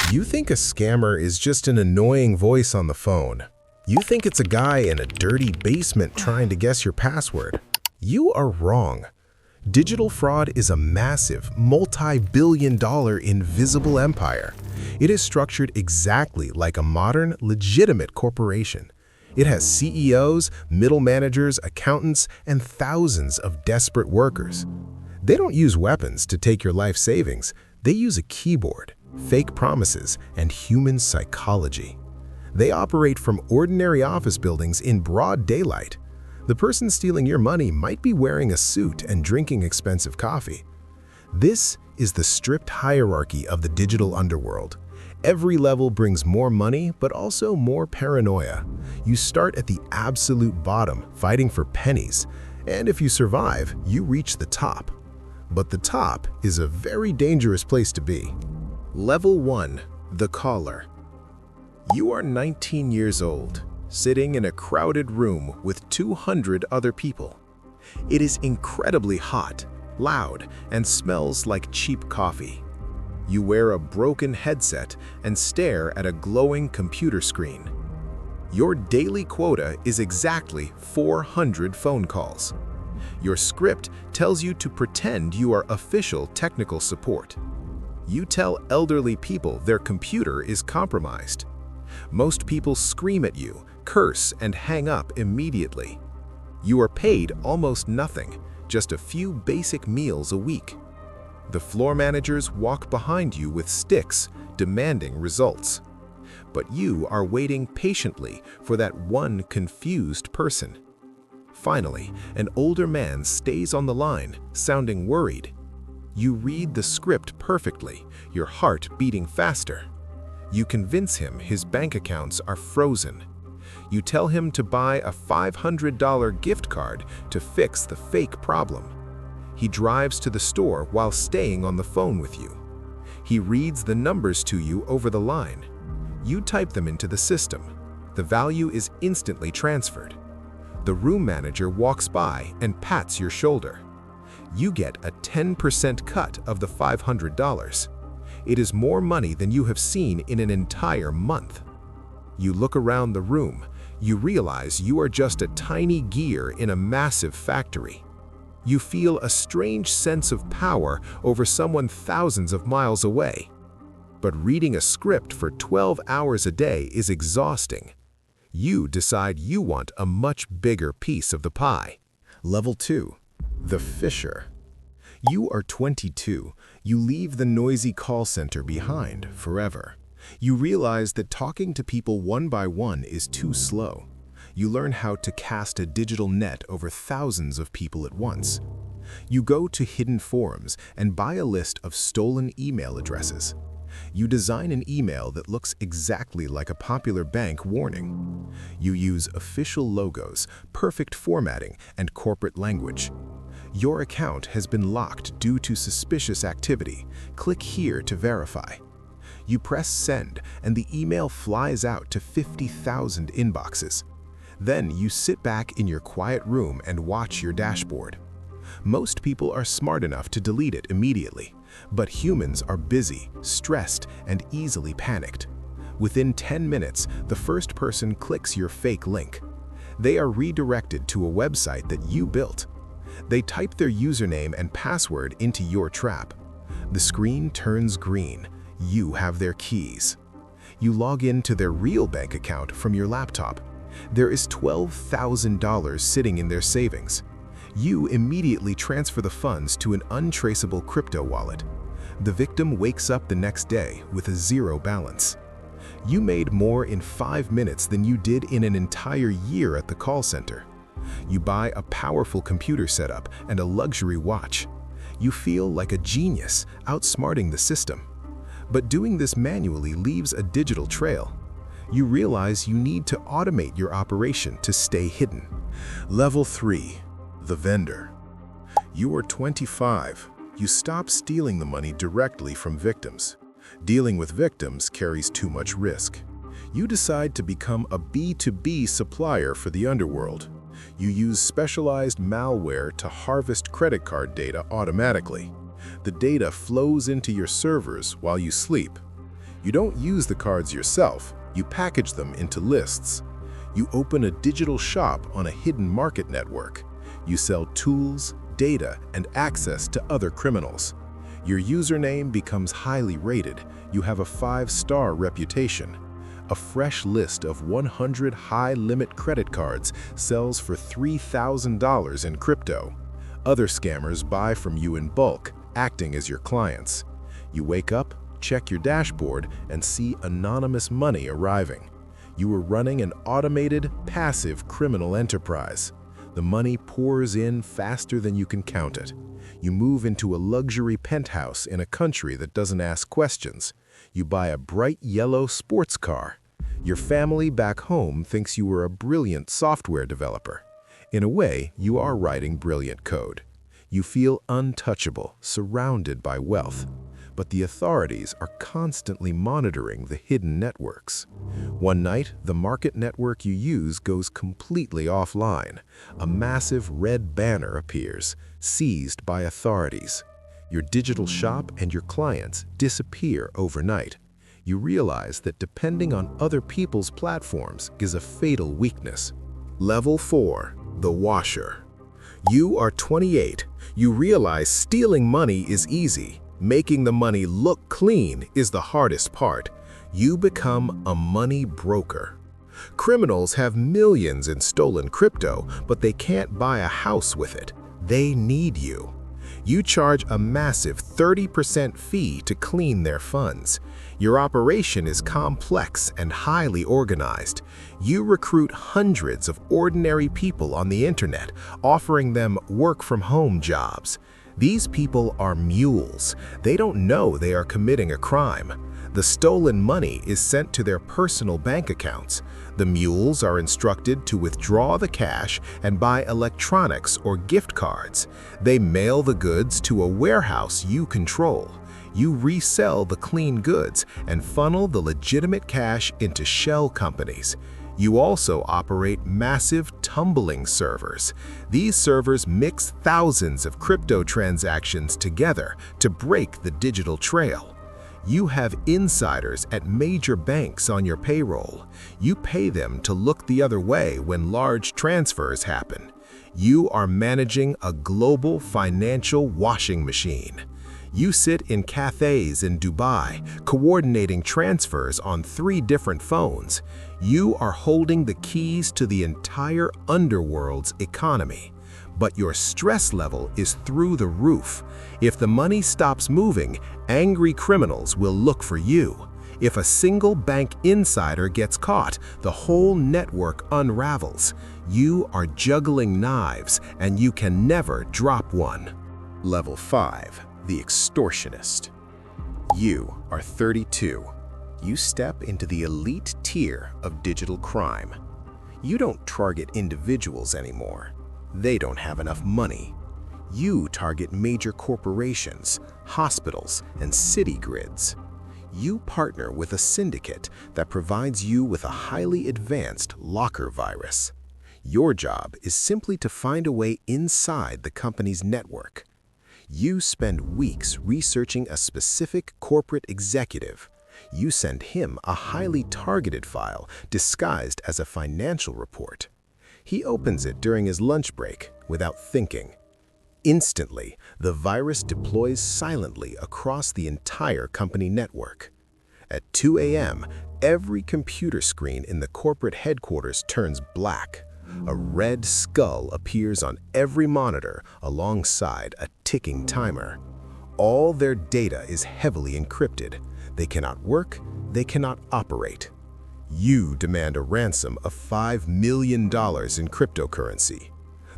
You think a scammer is just an annoying voice on the phone. You think it's a guy in a dirty basement trying to guess your password. You are wrong. Digital fraud is a massive, multi-billion-dollar invisible empire. It is structured exactly like a modern, legitimate corporation. It has CEOs, middle managers, accountants, and thousands of desperate workers. They don't use weapons to take your life savings. They use a keyboard, fake promises, and human psychology. They operate from ordinary office buildings in broad daylight. The person stealing your money might be wearing a suit and drinking expensive coffee. This is the stripped hierarchy of the digital underworld. Every level brings more money, but also more paranoia. You start at the absolute bottom, fighting for pennies, and if you survive, you reach the top. But the top is a very dangerous place to be. Level 1. The Caller. You are 19 years old, sitting in a crowded room with 200 other people. It is incredibly hot, loud, and smells like cheap coffee. You wear a broken headset and stare at a glowing computer screen. Your daily quota is exactly 400 phone calls. Your script tells you to pretend you are official technical support. You tell elderly people their computer is compromised. Most people scream at you, curse, and hang up immediately. You are paid almost nothing, just a few basic meals a week. The floor managers walk behind you with sticks, demanding results. But you are waiting patiently for that one confused person. Finally, an older man stays on the line, sounding worried. You read the script perfectly, your heart beating faster. You convince him his bank accounts are frozen. You tell him to buy a $500 gift card to fix the fake problem. He drives to the store while staying on the phone with you. He reads the numbers to you over the line. You type them into the system. The value is instantly transferred. The room manager walks by and pats your shoulder. You get a 10% cut of the $500. It is more money than you have seen in an entire month. You look around the room. You realize you are just a tiny gear in a massive factory. You feel a strange sense of power over someone thousands of miles away. But reading a script for 12 hours a day is exhausting. You decide you want a much bigger piece of the pie. Level 2. The Phisher. You are 22. You leave the noisy call center behind forever. You realize that talking to people one by one is too slow. You learn how to cast a digital net over thousands of people at once. You go to hidden forums and buy a list of stolen email addresses. You design an email that looks exactly like a popular bank warning. You use official logos, perfect formatting, and corporate language. Your account has been locked due to suspicious activity. Click here to verify. You press send, and the email flies out to 50,000 inboxes. Then you sit back in your quiet room and watch your dashboard. Most people are smart enough to delete it immediately, but humans are busy, stressed, and easily panicked. Within 10 minutes, the first person clicks your fake link. They are redirected to a website that you built. They type their username and password into your trap. The screen turns green. You have their keys. You log into their real bank account from your laptop. There is $12,000 sitting in their savings. You immediately transfer the funds to an untraceable crypto wallet. The victim wakes up the next day with a zero balance. You made more in 5 minutes than you did in an entire year at the call center. You buy a powerful computer setup and a luxury watch. You feel like a genius, outsmarting the system. But doing this manually leaves a digital trail. You realize you need to automate your operation to stay hidden. Level 3. The Vendor. You are 25. You stop stealing the money directly from victims. Dealing with victims carries too much risk. You decide to become a B2B supplier for the underworld. You use specialized malware to harvest credit card data automatically. The data flows into your servers while you sleep. You don't use the cards yourself, you package them into lists. You open a digital shop on a hidden market network. You sell tools, data, and access to other criminals. Your username becomes highly rated. You have a 5-star reputation. A fresh list of 100 high-limit credit cards sells for $3,000 in crypto. Other scammers buy from you in bulk, acting as your clients. You wake up, check your dashboard, and see anonymous money arriving. You are running an automated, passive criminal enterprise. The money pours in faster than you can count it. You move into a luxury penthouse in a country that doesn't ask questions. You buy a bright yellow sports car. Your family back home thinks you were a brilliant software developer. In a way, you are writing brilliant code. You feel untouchable, surrounded by wealth. But the authorities are constantly monitoring the hidden networks. One night, the market network you use goes completely offline. A massive red banner appears, seized by authorities. Your digital shop and your clients disappear overnight. You realize that depending on other people's platforms is a fatal weakness. Level 4, the washer. You are 28. You realize stealing money is easy. Making the money look clean is the hardest part. You become a money broker. Criminals have millions in stolen crypto, but they can't buy a house with it. They need you. You charge a massive 30% fee to clean their funds. Your operation is complex and highly organized. You recruit hundreds of ordinary people on the internet, offering them work-from-home jobs. These people are mules. They don't know they are committing a crime. The stolen money is sent to their personal bank accounts. The mules are instructed to withdraw the cash and buy electronics or gift cards. They mail the goods to a warehouse you control. You resell the clean goods and funnel the legitimate cash into shell companies. You also operate massive tumbling servers. These servers mix thousands of crypto transactions together to break the digital trail. You have insiders at major banks on your payroll. You pay them to look the other way when large transfers happen. You are managing a global financial washing machine. You sit in cafes in Dubai, coordinating transfers on 3 different phones. You are holding the keys to the entire underworld's economy. But your stress level is through the roof. If the money stops moving, angry criminals will look for you. If a single bank insider gets caught, the whole network unravels. You are juggling knives, and you can never drop one. Level 5. The extortionist. You are 32. You step into the elite tier of digital crime. You don't target individuals anymore. They don't have enough money. You target major corporations, hospitals, and city grids. You partner with a syndicate that provides you with a highly advanced locker virus. Your job is simply to find a way inside the company's network. You spend weeks researching a specific corporate executive. You send him a highly targeted file disguised as a financial report. He opens it during his lunch break without thinking. Instantly, the virus deploys silently across the entire company network. At 2 a.m., every computer screen in the corporate headquarters turns black. A red skull appears on every monitor alongside a ticking timer. All their data is heavily encrypted. They cannot work, they cannot operate. You demand a ransom of $5 million in cryptocurrency.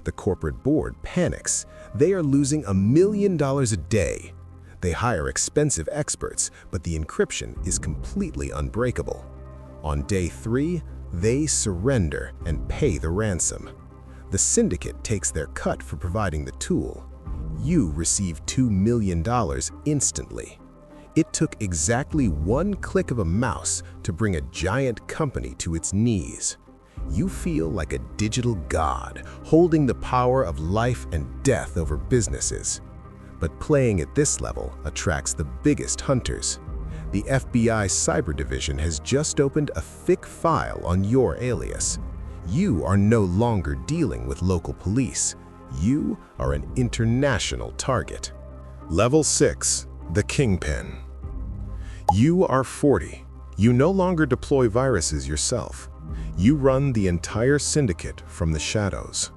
The corporate board panics. They are losing $1 million a day. They hire expensive experts, but the encryption is completely unbreakable. On day 3, they surrender and pay the ransom. The syndicate takes their cut for providing the tool. You receive $2 million instantly. It took exactly 1 click of a mouse to bring a giant company to its knees. You feel like a digital god, holding the power of life and death over businesses. But playing at this level attracts the biggest hunters. The FBI Cyber Division has just opened a thick file on your alias. You are no longer dealing with local police. You are an international target. Level 6, the Kingpin. You are 40. You no longer deploy viruses yourself. You run the entire syndicate from the shadows.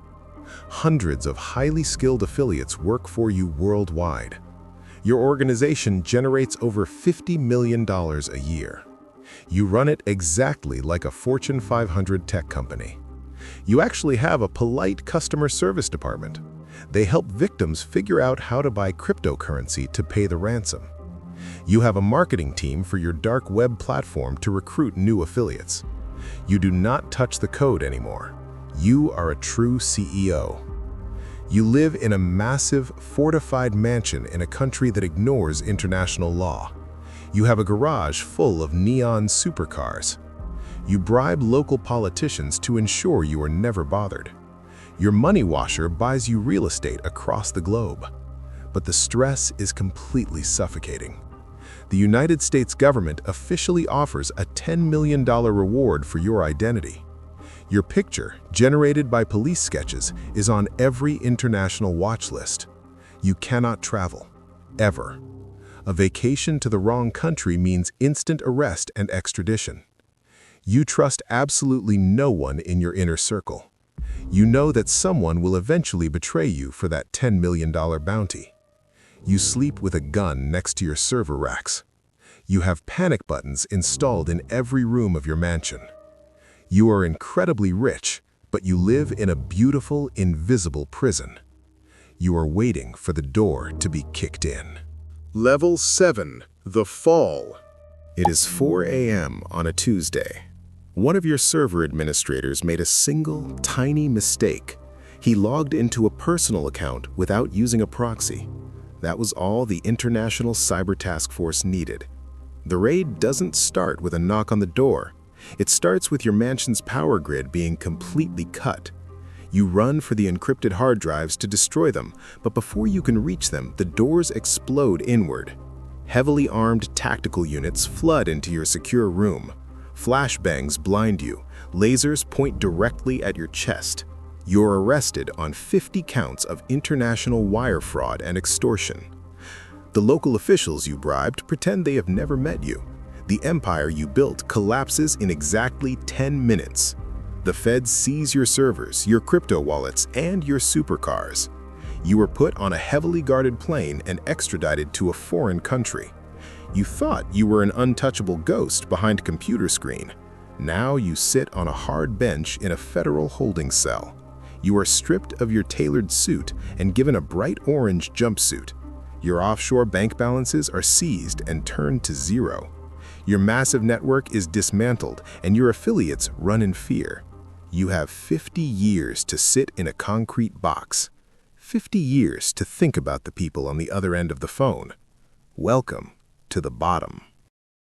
Hundreds of highly skilled affiliates work for you worldwide. Your organization generates over $50 million a year. You run it exactly like a Fortune 500 tech company. You actually have a polite customer service department. They help victims figure out how to buy cryptocurrency to pay the ransom. You have a marketing team for your dark web platform to recruit new affiliates. You do not touch the code anymore. You are a true CEO. You live in a massive, fortified mansion in a country that ignores international law. You have a garage full of neon supercars. You bribe local politicians to ensure you are never bothered. Your money washer buys you real estate across the globe. But the stress is completely suffocating. The United States government officially offers a $10 million reward for your identity. Your picture, generated by police sketches, is on every international watch list. You cannot travel, ever. A vacation to the wrong country means instant arrest and extradition. You trust absolutely no one in your inner circle. You know that someone will eventually betray you for that $10 million bounty. You sleep with a gun next to your server racks. You have panic buttons installed in every room of your mansion. You are incredibly rich, but you live in a beautiful, invisible prison. You are waiting for the door to be kicked in. Level 7, the Fall. It is 4 a.m. on a Tuesday. One of your server administrators made a single, tiny mistake. He logged into a personal account without using a proxy. That was all the International Cyber Task Force needed. The raid doesn't start with a knock on the door. It starts with your mansion's power grid being completely cut. You run for the encrypted hard drives to destroy them, but before you can reach them, the doors explode inward. Heavily armed tactical units flood into your secure room. Flashbangs blind you. Lasers point directly at your chest. You're arrested on 50 counts of international wire fraud and extortion. The local officials you bribed pretend they have never met you. The empire you built collapses in exactly 10 minutes. The feds seize your servers, your crypto wallets, and your supercars. You were put on a heavily guarded plane and extradited to a foreign country. You thought you were an untouchable ghost behind a computer screen. Now you sit on a hard bench in a federal holding cell. You are stripped of your tailored suit and given a bright orange jumpsuit. Your offshore bank balances are seized and turned to zero. Your massive network is dismantled and your affiliates run in fear. You have 50 years to sit in a concrete box. 50 years to think about the people on the other end of the phone. Welcome to the bottom.